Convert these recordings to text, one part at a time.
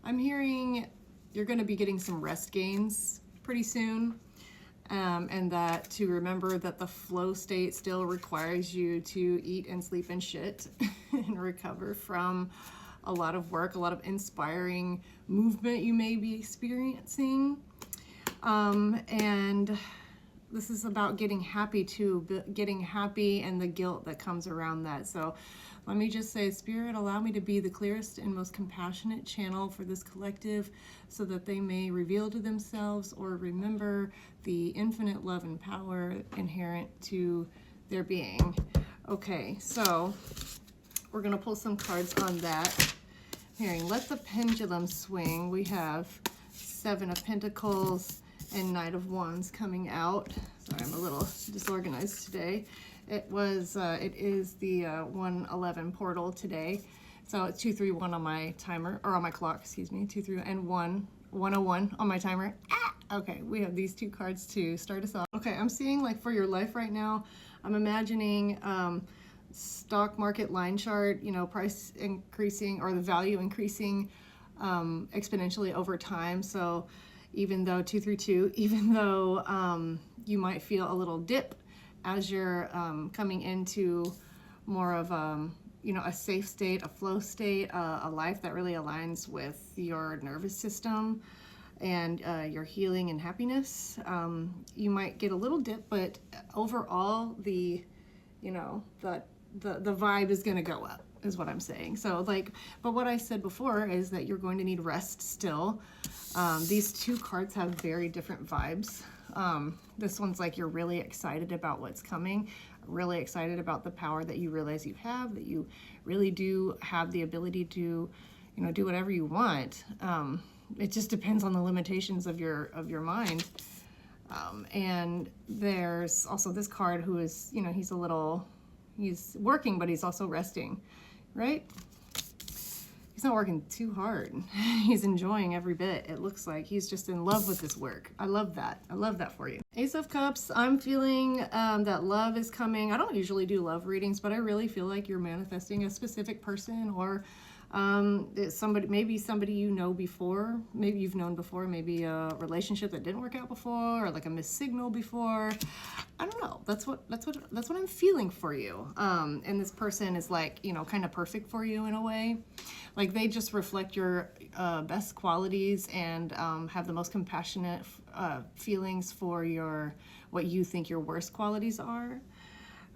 I'm hearing you're going to be getting some rest gains pretty soon. And that to remember that the flow state still requires you to eat and sleep and shit and recover from a lot of work, a lot of inspiring movement you may be experiencing. And this is about getting happy too, getting happy and the guilt that comes around that. So let me just say, Spirit, allow me to be the clearest and most compassionate channel for this collective so that they may reveal to themselves or remember the infinite love and power inherent to their being. Okay, so we're going to pull some cards on that. Hearing, let the pendulum swing. We have Seven of Pentacles and Knight of Wands coming out. Sorry, I'm a little disorganized today. It is the 111 portal today. So it's 231 on my timer, or on my clock, excuse me, 23 and 101 on my timer. Okay, we have these two cards to start us off. Okay, I'm seeing like for your life right now, I'm imagining stock market line chart, you know, price increasing or the value increasing exponentially over time. So even though 232, even though you might feel a little dip as you're coming into more of you know, a safe state, a flow state, a life that really aligns with your nervous system and your healing and happiness, you might get a little dip, but overall the, you know, the vibe is going to go up is what I'm saying. So like, but what I said before is that you're going to need rest still. These two cards have very different vibes. This one's like you're really excited about what's coming, really excited about the power that you realize you have, that you really do have the ability to, you know, do whatever you want. It just depends on the limitations of your mind. And there's also this card who is, you know, he's working, but he's also resting, right? He's not working too hard. He's enjoying every bit. It looks like he's just in love with this work. I love that. I love that for you. Ace of Cups, I'm feeling that love is coming. I don't usually do love readings, but I really feel like you're manifesting a specific person or somebody, maybe somebody you know before, maybe you've known before, maybe a relationship that didn't work out before, or like a missed signal before. I don't know. That's what I'm feeling for you. And this person is like, you know, kind of perfect for you in a way. Like they just reflect your best qualities and have the most compassionate feelings for what you think your worst qualities are.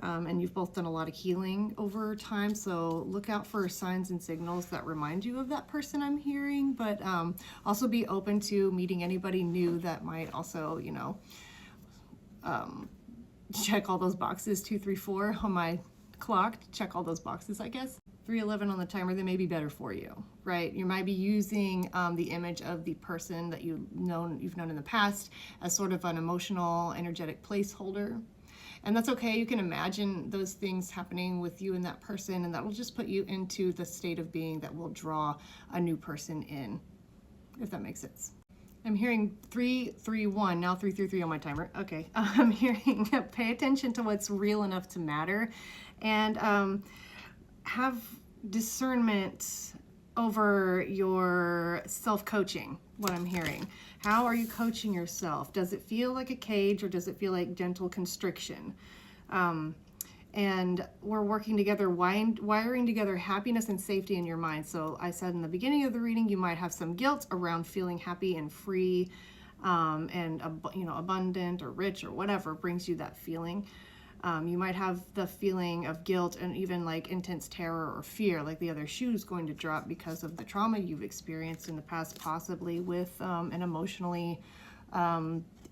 And you've both done a lot of healing over time, so look out for signs and signals that remind you of that person I'm hearing, but also be open to meeting anybody new that might also, you know, check all those boxes. 234 on my clock, check all those boxes, I guess. 311 on the timer, they may be better for you, right? You might be using the image of the person that you've known in the past as sort of an emotional, energetic placeholder. And that's okay. You can imagine those things happening with you and that person, and that will just put you into the state of being that will draw a new person in, if that makes sense. I'm hearing 331, now 333 on my timer. Okay, I'm hearing pay attention to what's real enough to matter, and have discernment over your self-coaching, what I'm hearing. How are you coaching yourself? Does it feel like a cage or does it feel like gentle constriction? And we're working together, wiring together happiness and safety in your mind. So I said in the beginning of the reading, you might have some guilt around feeling happy and free and you know, abundant or rich or whatever brings you that feeling. You might have the feeling of guilt and even like intense terror or fear, like the other shoe's going to drop because of the trauma you've experienced in the past, possibly with an emotionally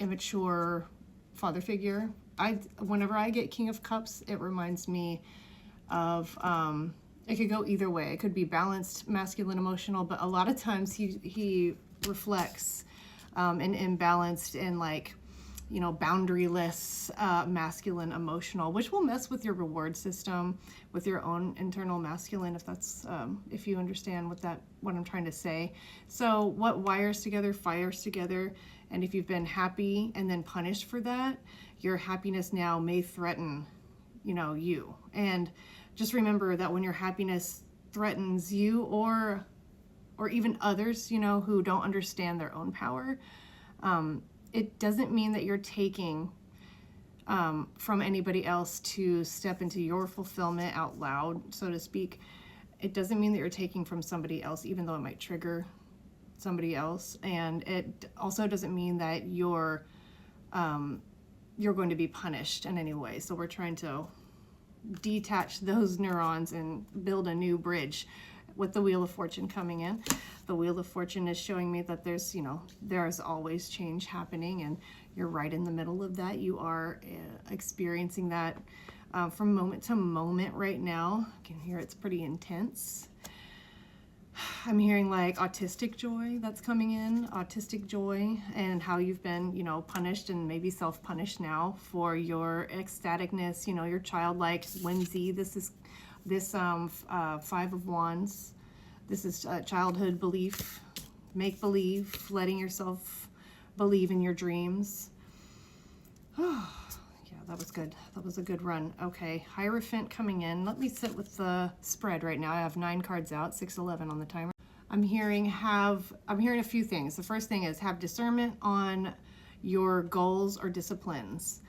immature father figure. Whenever I get King of Cups, it reminds me of, it could go either way. It could be balanced, masculine, emotional, but a lot of times he reflects an imbalanced and like, you know, boundaryless, masculine, emotional, which will mess with your reward system, with your own internal masculine, if that's, if you understand what I'm trying to say. So what wires together, fires together. And if you've been happy and then punished for that, your happiness now may threaten, you know, you. And just remember that when your happiness threatens you or or even others, you know, who don't understand their own power. It doesn't mean that you're taking from anybody else to step into your fulfillment out loud, so to speak. It doesn't mean that you're taking from somebody else, even though it might trigger somebody else. And it also doesn't mean that you're going to be punished in any way. So we're trying to detach those neurons and build a new bridge with the Wheel of Fortune coming in. The Wheel of Fortune is showing me that there's, you know, there's always change happening, and you're right in the middle of that. You are experiencing that from moment to moment right now. You can hear it's pretty intense. I'm hearing like autistic joy that's coming in, autistic joy, and how you've been, you know, punished and maybe self-punished now for your ecstaticness, you know, your childlike whimsy. This is this Five of Wands. This is childhood belief, make believe, letting yourself believe in your dreams. Oh, yeah, that was good. That was a good run. Okay, Hierophant coming in. Let me sit with the spread right now. I have 9 cards out, 6-11 on the timer. I'm hearing a few things. The first thing is have discernment on your goals or disciplines.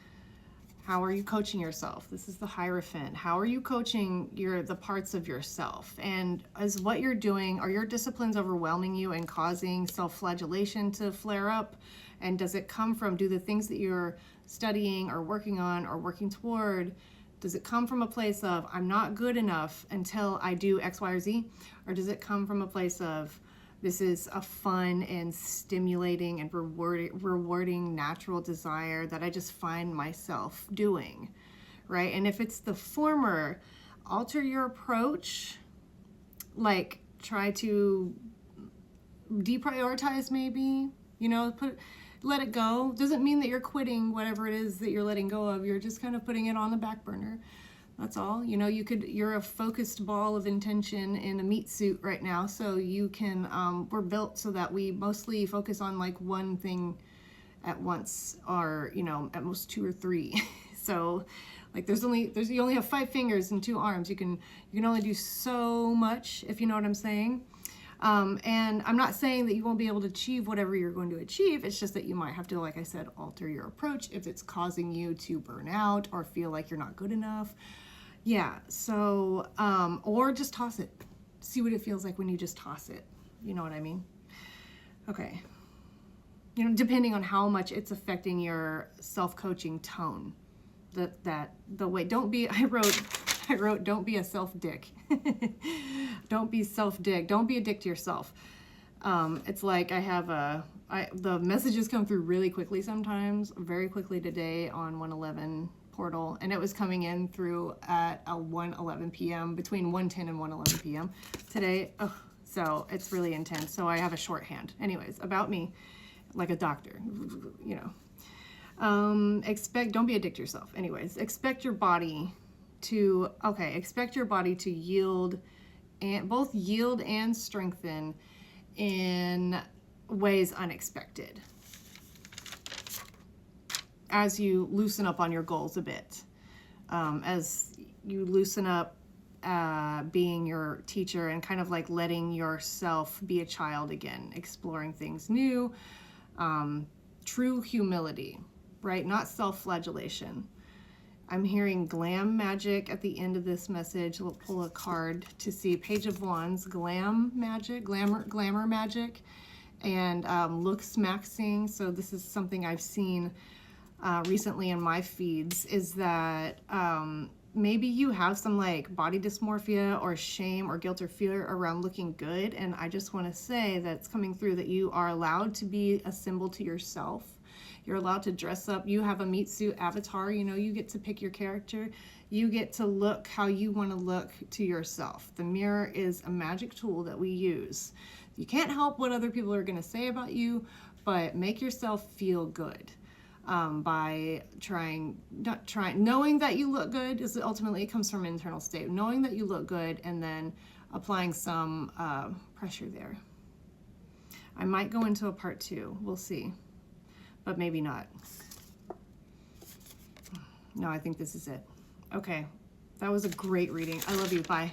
How are you coaching yourself? This is the Hierophant. How are you coaching the parts of yourself? And is what you're doing, are your disciplines overwhelming you and causing self-flagellation to flare up? And does it come from, do the things that you're studying or working on or working toward, does it come from a place of, I'm not good enough until I do X, Y, or Z? Or does it come from a place of, this is a fun and stimulating and rewarding natural desire that I just find myself doing, right? And if it's the former, alter your approach, like try to deprioritize maybe, you know, let it go. Doesn't mean that you're quitting whatever it is that you're letting go of. You're just kind of putting it on the back burner. That's all. You know, you're a focused ball of intention in a meat suit right now. So you can, we're built so that we mostly focus on like one thing at once, or, you know, at most 2 or 3. So like you only have 5 fingers and 2 arms. You can only do so much, if you know what I'm saying. And I'm not saying that you won't be able to achieve whatever you're going to achieve. It's just that you might have to, like I said, alter your approach if it's causing you to burn out or feel like you're not good enough. Yeah, so, or just toss it. See what it feels like when you just toss it. You know what I mean? Okay. You know, depending on how much it's affecting your self-coaching tone. The way, don't be, I wrote, don't be a self-dick. Don't be self-dick. Don't be a dick to yourself. It's like I have the messages come through really quickly sometimes, very quickly today on 111 portal, and it was coming in through at 1:11 p.m. between 1:10 and 1:11 p.m. today. Ugh, so it's really intense. So I have a shorthand. Anyways, about me, like a doctor, you know. Don't be a dick to yourself. Anyways, expect your body to yield, and both yield and strengthen in ways unexpected as you loosen up on your goals a bit, as you loosen up being your teacher and kind of like letting yourself be a child again, exploring things new, true humility, right? Not self-flagellation. I'm hearing glam magic at the end of this message. We'll pull a card to see Page of Wands, glam magic, glamour magic, and looks maxing. So this is something I've seen recently in my feeds, is that maybe you have some like body dysmorphia or shame or guilt or fear around looking good. And I just want to say that it's coming through that you are allowed to be a symbol to yourself. You're allowed to dress up. You have a meat suit avatar, you know, you get to pick your character. You get to look how you want to look to yourself. The mirror is a magic tool that we use. You can't help what other people are going to say about you, but make yourself feel good by knowing that you look good. Is ultimately, it comes from an internal state. Knowing that you look good and then applying some pressure there. I might go into a part 2. We'll see. But maybe not. No, I think this is it. Okay, that was a great reading. I love you. Bye.